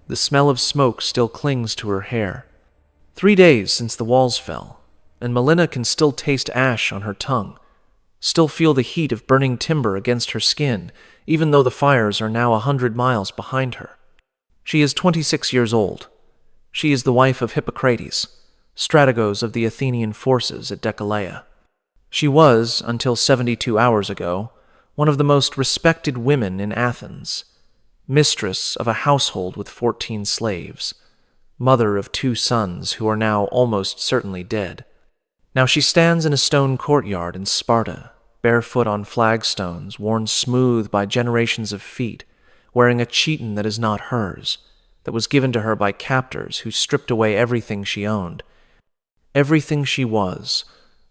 The smell of smoke still clings to her hair. 3 days since the walls fell, and Melina can still taste ash on her tongue, still feel the heat of burning timber against her skin, even though the fires are now 100 miles behind her. She is 26 years old. She is the wife of Hippocrates, strategos of the Athenian forces at Decelea. She was, until 72 hours ago, one of the most respected women in Athens, mistress of a household with 14 slaves, mother of 2 sons who are now almost certainly dead. Now she stands in a stone courtyard in Sparta, barefoot on flagstones worn smooth by generations of feet, wearing a chiton that is not hers, that was given to her by captors who stripped away everything she owned, everything she was,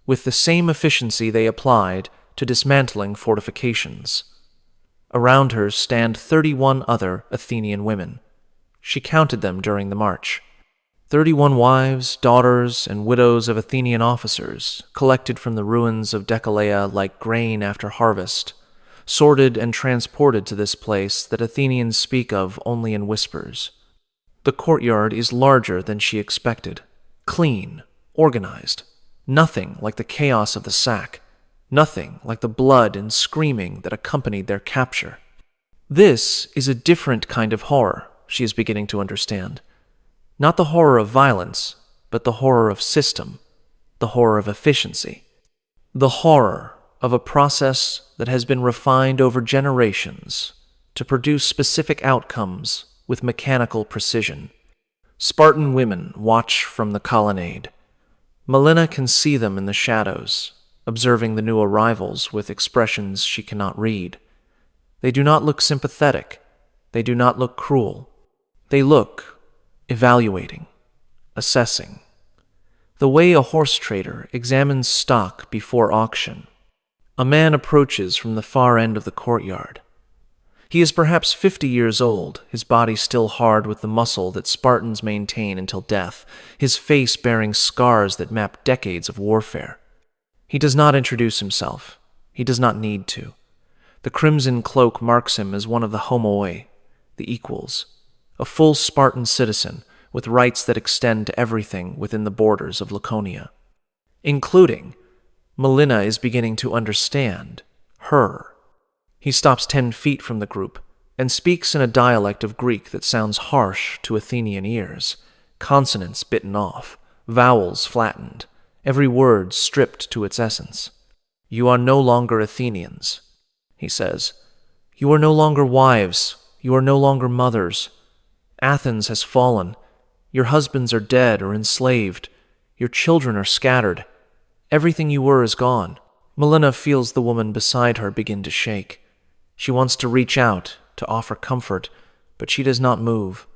with the same efficiency they applied to dismantling fortifications. Around her stand 31 other Athenian women. She counted them during the march. 31 wives, daughters, and widows of Athenian officers, collected from the ruins of Decelea like grain after harvest, sorted and transported to this place that Athenians speak of only in whispers. The courtyard is larger than she expected, clean, organized, nothing like the chaos of the sack, nothing like the blood and screaming that accompanied their capture. This is a different kind of horror, she is beginning to understand. Not the horror of violence, but the horror of system, the horror of efficiency, the horror of a process that has been refined over generations to produce specific outcomes with mechanical precision. Spartan women watch from the colonnade. Melina can see them in the shadows, observing the new arrivals with expressions she cannot read. They do not look sympathetic. They do not look cruel. They look evaluating, assessing, the way a horse trader examines stock before auction. A man approaches from the far end of the courtyard. He is perhaps 50 years old, his body still hard with the muscle that Spartans maintain until death, his face bearing scars that map decades of warfare. He does not introduce himself. He does not need to. The crimson cloak marks him as one of the homoi, the equals, a full Spartan citizen with rights that extend to everything within the borders of Laconia. Including, Melina is beginning to understand, her. He stops 10 feet from the group and speaks in a dialect of Greek that sounds harsh to Athenian ears, consonants bitten off, vowels flattened, every word stripped to its essence. "You are no longer Athenians," he says. "You are no longer wives. You are no longer mothers. Athens has fallen. Your husbands are dead or enslaved. Your children are scattered. Everything you were is gone." Melina feels the woman beside her begin to shake. She wants to reach out, to offer comfort, but she does not move.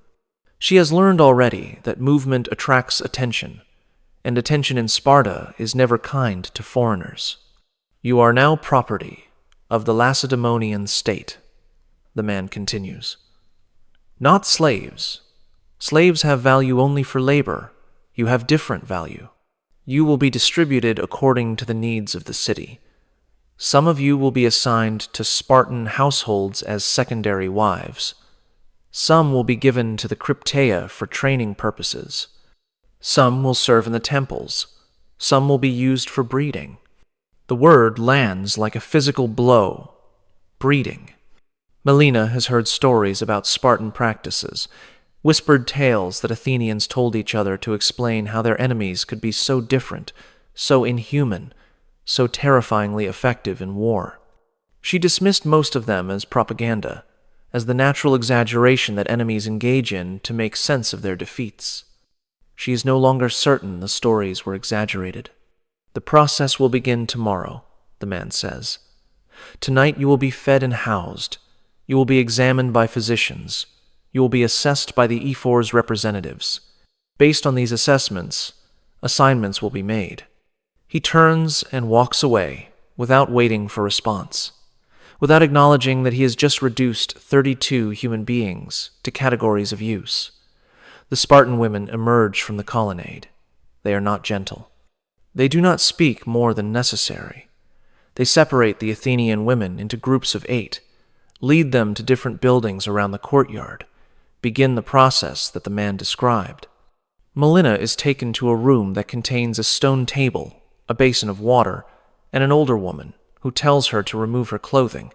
She has learned already that movement attracts attention, and attention in Sparta is never kind to foreigners. "You are now property of the Lacedaemonian state," the man continues. "Not slaves. Slaves have value only for labor. You have different value. You will be distributed according to the needs of the city. Some of you will be assigned to Spartan households as secondary wives. Some will be given to the Crypteia for training purposes. Some will serve in the temples. Some will be used for breeding." The word lands like a physical blow. Breeding. Melina has heard stories about Spartan practices, whispered tales that Athenians told each other to explain how their enemies could be so different, so inhuman, so terrifyingly effective in war. She dismissed most of them as propaganda, as the natural exaggeration that enemies engage in to make sense of their defeats. She is no longer certain the stories were exaggerated. "The process will begin tomorrow," the man says. "Tonight you will be fed and housed. You will be examined by physicians. You will be assessed by the E4's representatives. Based on these assessments, assignments will be made." He turns and walks away without waiting for response, without acknowledging that he has just reduced 32 human beings to categories of use. The Spartan women emerge from the colonnade. They are not gentle. They do not speak more than necessary. They separate the Athenian women into groups of 8, lead them to different buildings around the courtyard, begin the process that the man described. Melina is taken to a room that contains a stone table, a basin of water, and an older woman who tells her to remove her clothing.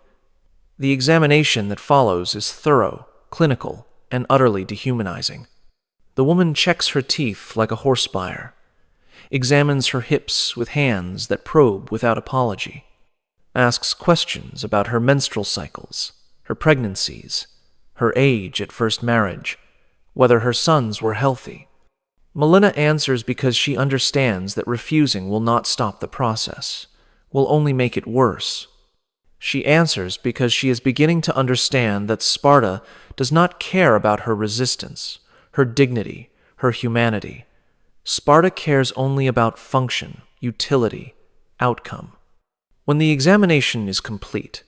The examination that follows is thorough, clinical, and utterly dehumanizing. The woman checks her teeth like a horse buyer, examines her hips with hands that probe without apology, asks questions about her menstrual cycles, her pregnancies, her age at first marriage, whether her sons were healthy. Melina answers because she understands that refusing will not stop the process, will only make it worse. She answers because she is beginning to understand that Sparta does not care about her resistance, her dignity, her humanity. Sparta cares only about function, utility, outcome. When the examination is complete,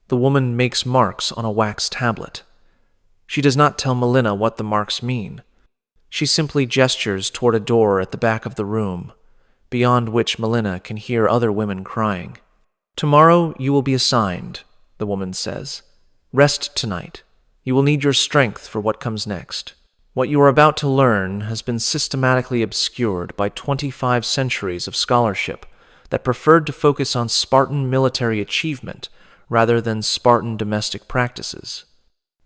the woman makes marks on a wax tablet. She does not tell Melina what the marks mean. She simply gestures toward a door at the back of the room, beyond which Melina can hear other women crying. "Tomorrow you will be assigned," the woman says. "Rest tonight. You will need your strength for what comes next. What you are about to learn has been systematically obscured by 25 centuries of scholarship that preferred to focus on Spartan military achievement rather than Spartan domestic practices.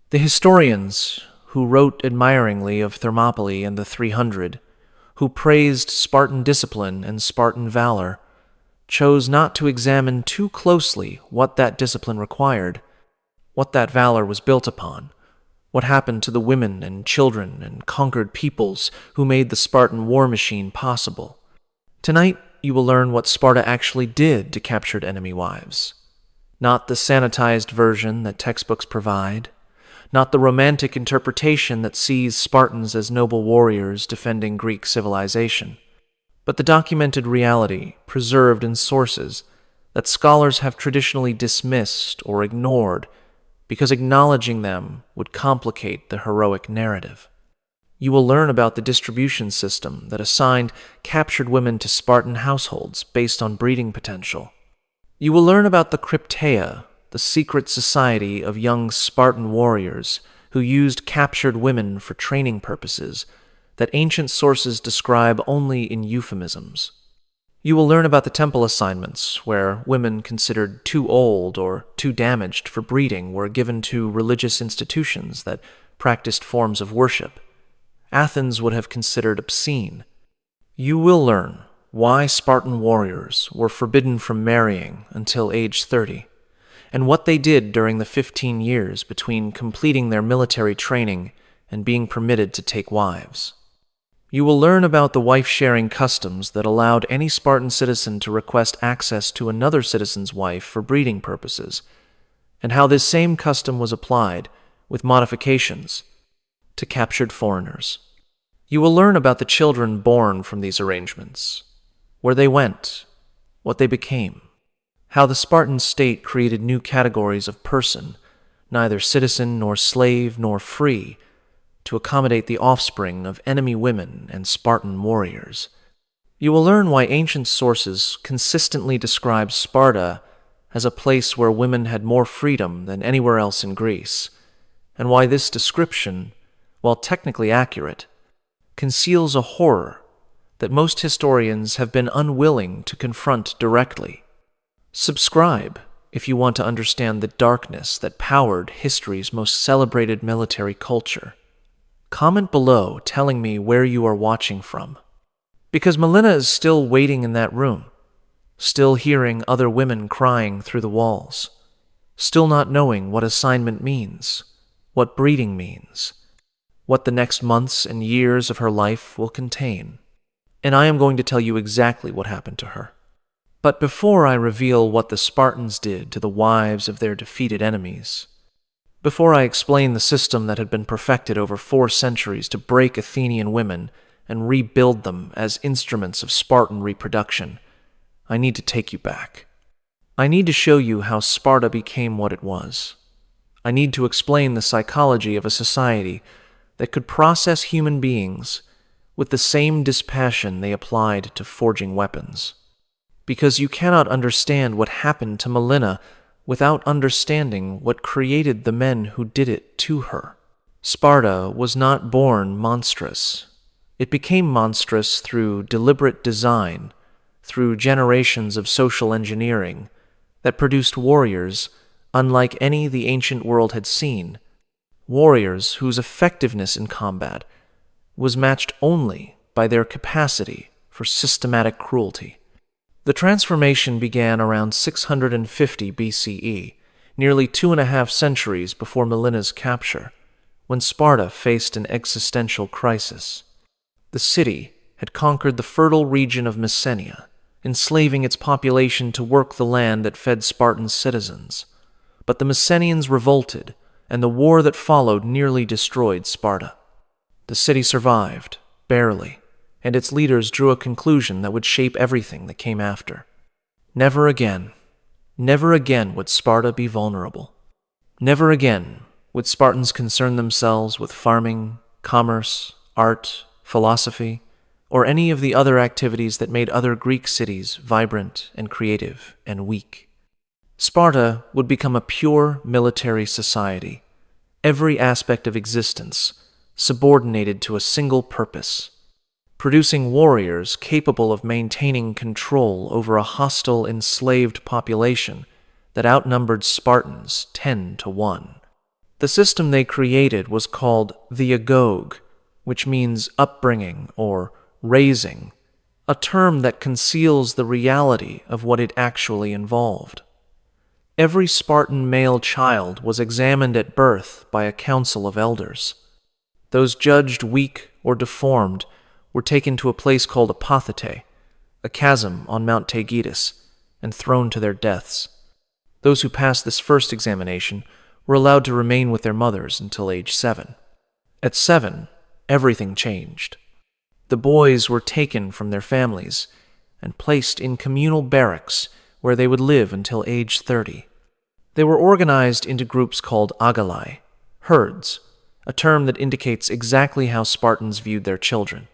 The historians who wrote admiringly of Thermopylae and the 300, who praised Spartan discipline and Spartan valor, chose not to examine too closely what that discipline required, what that valor was built upon, what happened to the women and children and conquered peoples who made the Spartan war machine possible. Tonight, you will learn what Sparta actually did to captured enemy wives. Not the sanitized version that textbooks provide, not the romantic interpretation that sees Spartans as noble warriors defending Greek civilization, but the documented reality preserved in sources that scholars have traditionally dismissed or ignored because acknowledging them would complicate the heroic narrative. You will learn about the distribution system that assigned captured women to Spartan households based on breeding potential. You will learn about the Crypteia, the secret society of young Spartan warriors who used captured women for training purposes that ancient sources describe only in euphemisms. You will learn about the temple assignments, where women considered too old or too damaged for breeding were given to religious institutions that practiced forms of worship Athens would have considered obscene. You will learn why Spartan warriors were forbidden from marrying until age 30, and what they did during the 15 years between completing their military training and being permitted to take wives. You will learn about the wife-sharing customs that allowed any Spartan citizen to request access to another citizen's wife for breeding purposes, and how this same custom was applied, with modifications, to captured foreigners. You will learn about the children born from these arrangements, where they went, what they became, how the Spartan state created new categories of person, neither citizen nor slave nor free, to accommodate the offspring of enemy women and Spartan warriors. You will learn why ancient sources consistently describe Sparta as a place where women had more freedom than anywhere else in Greece, and why this description, while technically accurate, conceals a horror that most historians have been unwilling to confront directly. Subscribe if you want to understand the darkness that powered history's most celebrated military culture. Comment below telling me where you are watching from. Because Melina is still waiting in that room, still hearing other women crying through the walls, still not knowing what assignment means, what breeding means, what the next months and years of her life will contain. And I am going to tell you exactly what happened to her. But before I reveal what the Spartans did to the wives of their defeated enemies, before I explain the system that had been perfected over 4 centuries to break Athenian women and rebuild them as instruments of Spartan reproduction, I need to take you back. I need to show you how Sparta became what it was. I need to explain the psychology of a society that could process human beings with the same dispassion they applied to forging weapons. Because you cannot understand what happened to Melina without understanding what created the men who did it to her. Sparta was not born monstrous. It became monstrous through deliberate design, through generations of social engineering that produced warriors unlike any the ancient world had seen, warriors whose effectiveness in combat was matched only by their capacity for systematic cruelty. The transformation began around 650 BCE, nearly 2.5 centuries before Melina's capture, when Sparta faced an existential crisis. The city had conquered the fertile region of Messenia, enslaving its population to work the land that fed Spartan citizens. But the Messenians revolted, and the war that followed nearly destroyed Sparta. The city survived, barely, and its leaders drew a conclusion that would shape everything that came after. Never again would Sparta be vulnerable. Never again would Spartans concern themselves with farming, commerce, art, philosophy, or any of the other activities that made other Greek cities vibrant and creative and weak. Sparta would become a pure military society, every aspect of existence subordinated to a single purpose, producing warriors capable of maintaining control over a hostile, enslaved population that outnumbered Spartans 10-1. The system they created was called the agoge, which means upbringing or raising, a term that conceals the reality of what it actually involved. Every Spartan male child was examined at birth by a council of elders. Those judged weak or deformed were taken to a place called Apothete, a chasm on Mount Taygetus, and thrown to their deaths. Those who passed this first examination were allowed to remain with their mothers until age 7. At 7, everything changed. The boys were taken from their families and placed in communal barracks where they would live until age 30. They were organized into groups called agalai, herds, a term that indicates exactly how Spartans viewed their children.